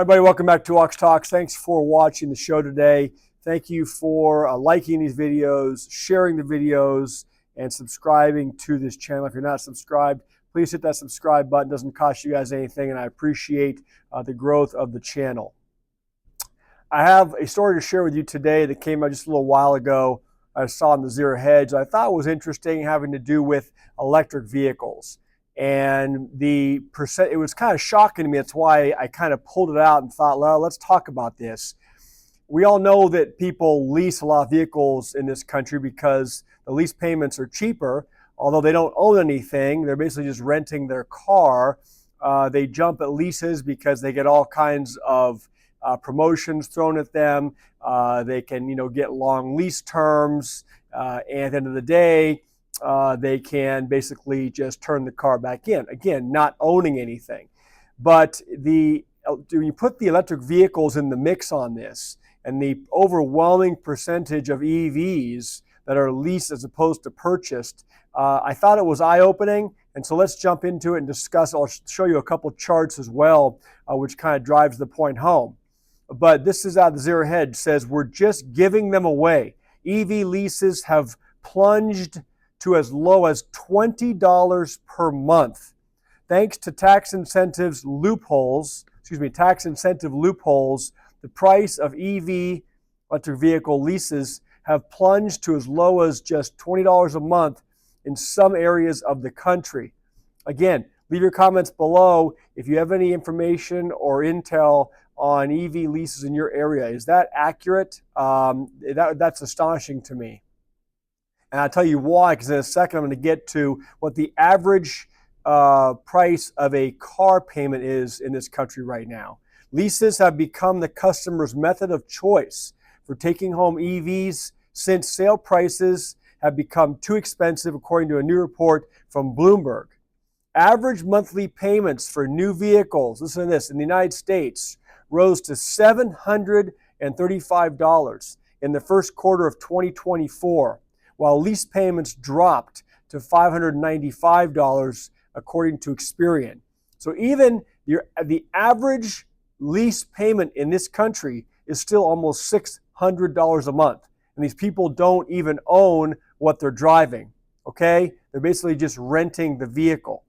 Hi, everybody. Welcome back to Ox Talks. Thanks for watching the show today. Thank you for liking these videos, sharing the videos, and subscribing to this channel. If you're not subscribed, please hit that subscribe button. It doesn't cost you guys anything, and I appreciate the growth of the channel. I have a story to share with you today that came out just a little while ago. I saw on the Zero Hedge. I thought it was interesting, having to do with electric vehicles. And it was kind of shocking to me. That's why I kind of pulled it out and thought, well, let's talk about this. We all know that people lease a lot of vehicles in this country because the lease payments are cheaper. Although they don't own anything, they're basically just renting their car. They jump at leases because they get all kinds of promotions thrown at them. They can, get long lease terms. And at the end of the day, they can basically just turn the car back in. Again, not owning anything. But when you put the electric vehicles in the mix on this, and the overwhelming percentage of EVs that are leased as opposed to purchased, I thought it was eye-opening. And so let's jump into it and discuss. I'll show you a couple charts as well, which kind of drives the point home. But this is out of the Zero Hedge. Says we're just giving them away. EV leases have plunged to as low as $20 per month. Thanks to tax incentive loopholes, the price of EV electric vehicle leases have plunged to as low as just $20 a month in some areas of the country. Again, leave your comments below if you have any information or intel on EV leases in your area. Is that accurate? That's astonishing to me. And I'll tell you why, because in a second I'm going to get to what the average price of a car payment is in this country right now. Leases have become the customer's method of choice for taking home EVs since sale prices have become too expensive, according to a new report from Bloomberg. Average monthly payments for new vehicles, listen to this, in the United States rose to $735 in the first quarter of 2024. While lease payments dropped to $595, according to Experian. So even the average lease payment in this country is still almost $600 a month. And these people don't even own what they're driving, okay? They're basically just renting the vehicle.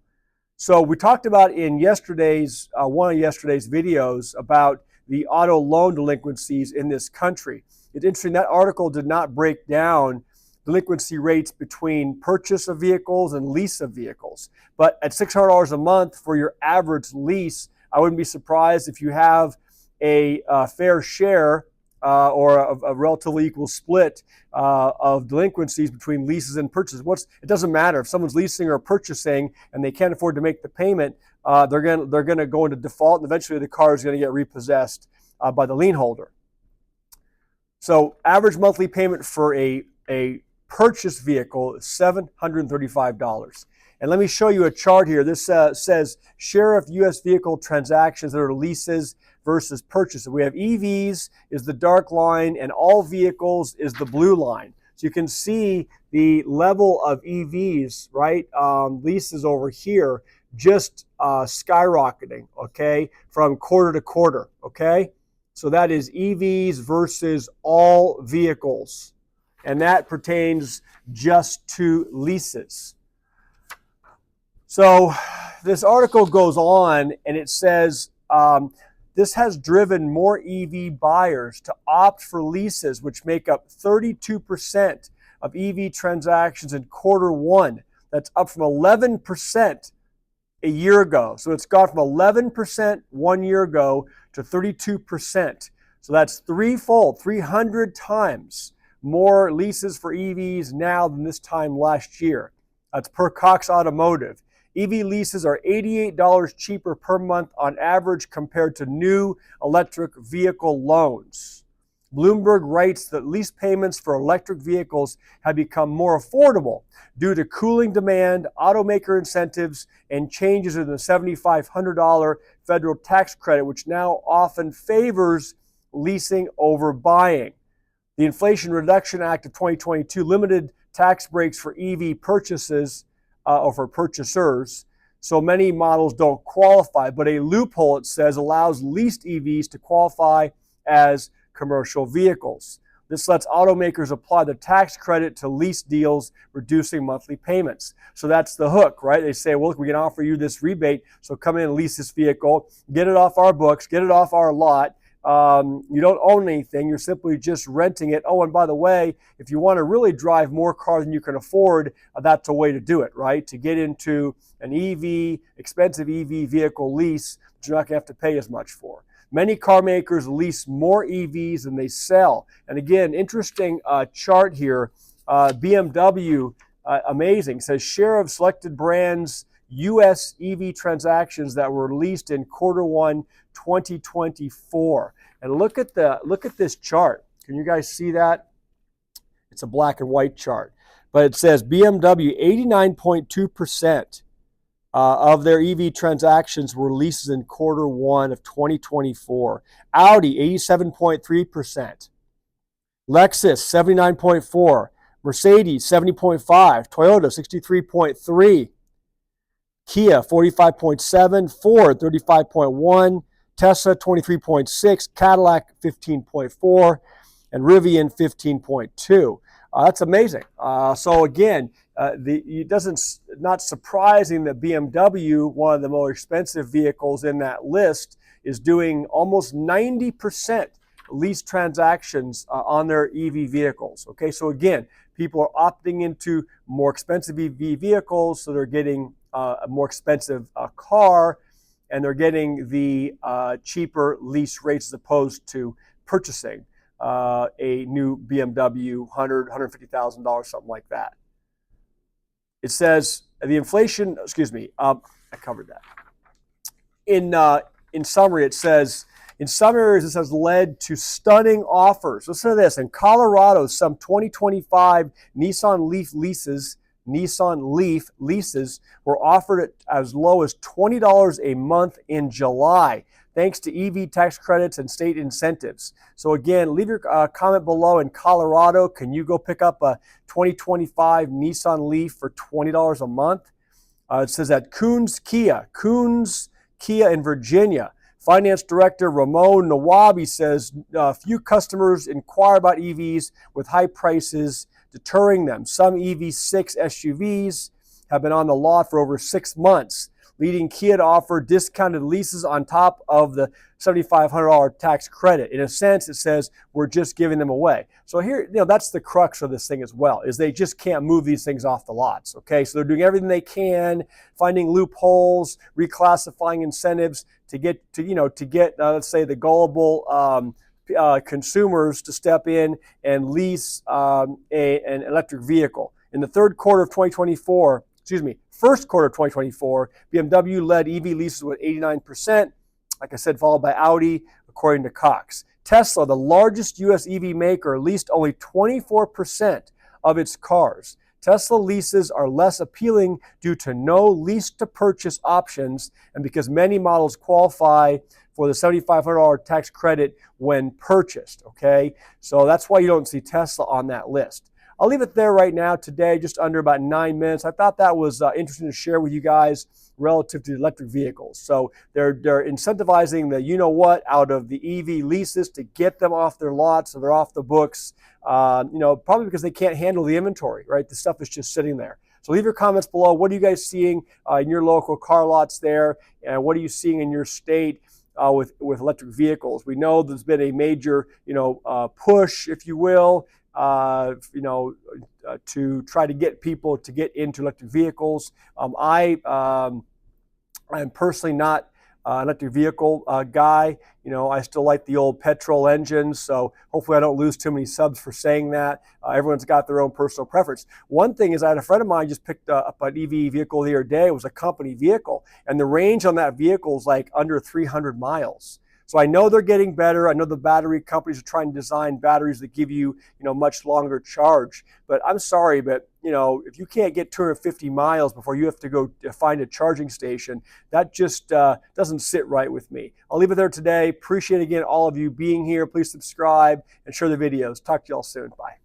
So we talked about in one of yesterday's videos about the auto loan delinquencies in this country. It's interesting, that article did not break down delinquency rates between purchase of vehicles and lease of vehicles. But at $600 a month for your average lease, I wouldn't be surprised if you have a fair share or a relatively equal split of delinquencies between leases and purchases. It doesn't matter if someone's leasing or purchasing and they can't afford to make the payment. They're going to go into default, and eventually the car is going to get repossessed by the lien holder. So average monthly payment for a purchased vehicle is $735. And let me show you a chart here. This says share of U.S. vehicle transactions that are leases versus purchases. We have EVs is the dark line, and all vehicles is the blue line. So you can see the level of EVs, right? Leases over here just skyrocketing, okay, from quarter to quarter, okay? So that is EVs versus all vehicles. And that pertains just to leases. So this article goes on and it says this has driven more EV buyers to opt for leases, which make up 32% of EV transactions in quarter one. That's up from 11% a year ago. So it's gone from 11% 1 year ago to 32%. So that's threefold, 300 times more leases for EVs now than this time last year. That's per Cox Automotive. EV leases are $88 cheaper per month on average compared to new electric vehicle loans. Bloomberg writes that lease payments for electric vehicles have become more affordable due to cooling demand, automaker incentives, and changes in the $7,500 federal tax credit, which now often favors leasing over buying. The Inflation Reduction Act of 2022 limited tax breaks for EV purchases or for purchasers. so many models don't qualify. But a loophole, it says, allows leased EVs to qualify as commercial vehicles. This lets automakers apply the tax credit to lease deals, reducing monthly payments. So that's the hook, right? They say, well, look, we can offer you this rebate, so come in and lease this vehicle, get it off our books, get it off our lot. You don't own anything, you're simply just renting it. Oh, and by the way, if you want to really drive more cars than you can afford, that's a way to do it, right? To get into an EV, expensive EV vehicle lease that you're not going to have to pay as much for. Many car makers lease more EVs than they sell. And again, interesting chart here. BMW, amazing, says share of selected brands U.S. EV transactions that were leased in Q1 2024. And look at this chart. Can you guys see that? It's a black and white chart. But it says BMW 89.2% of their EV transactions were leases in Q1 of 2024. Audi 87.3%. Lexus 79.4%. Mercedes 70.5%. Toyota 63.3%. Kia 45.7%, Ford 35.1%, Tesla 23.6%, Cadillac 15.4%, and Rivian 15.2%. That's amazing. So again, not surprising that BMW, one of the more expensive vehicles in that list, is doing almost 90% lease transactions on their EV vehicles. Okay, so again, people are opting into more expensive EV vehicles, so they're getting a more expensive car, and they're getting the cheaper lease rates as opposed to purchasing a new BMW, $100,000, $150,000, something like that. It says the inflation, I covered that. In summary, it says, in some areas, this has led to stunning offers. Listen to this. In Colorado, some 2025 Nissan Leaf leases were offered at as low as $20 a month in July, thanks to EV tax credits and state incentives. So again, leave your comment below. In Colorado, can you go pick up a 2025 Nissan Leaf for $20 a month? It says at Coons Kia in Virginia. Finance Director Ramon Nawabi says few customers inquire about EVs with high prices deterring them. Some EV6 SUVs have been on the lot for over 6 months, leading Kia to offer discounted leases on top of the $7,500 tax credit. In a sense, it says we're just giving them away. So here, that's the crux of this thing as well, is they just can't move these things off the lots. Okay, so they're doing everything they can, finding loopholes, reclassifying incentives to get let's say the gullible consumers to step in and lease an electric vehicle. In the first quarter of 2024, BMW led EV leases with 89%, like I said, followed by Audi, according to Cox. Tesla, the largest U.S. EV maker, leased only 24% of its cars. Tesla leases are less appealing due to no lease-to-purchase options and because many models qualify for the $7,500 tax credit when purchased, okay? So that's why you don't see Tesla on that list. I'll leave it there right now today, just under about 9 minutes. I thought that was interesting to share with you guys relative to electric vehicles. So they're incentivizing the you-know-what out of the EV leases to get them off their lots, so they're off the books, probably because they can't handle the inventory, right? The stuff is just sitting there. So leave your comments below. What are you guys seeing in your local car lots there? And what are you seeing in your state with electric vehicles? We know there's been a major, push, if you will, to try to get people to get into electric vehicles. I'm personally not an electric vehicle guy. I still like the old petrol engines, so hopefully I don't lose too many subs for saying that. Everyone's got their own personal preference. One thing is I had a friend of mine just picked up an EV vehicle the other day. It was a company vehicle, and the range on that vehicle is like under 300 miles. So I know they're getting better. I know the battery companies are trying to design batteries that give you, much longer charge. But I'm sorry, but if you can't get 250 miles before you have to go find a charging station, that just doesn't sit right with me. I'll leave it there today. Appreciate again all of you being here. Please subscribe and share the videos. Talk to y'all soon. Bye.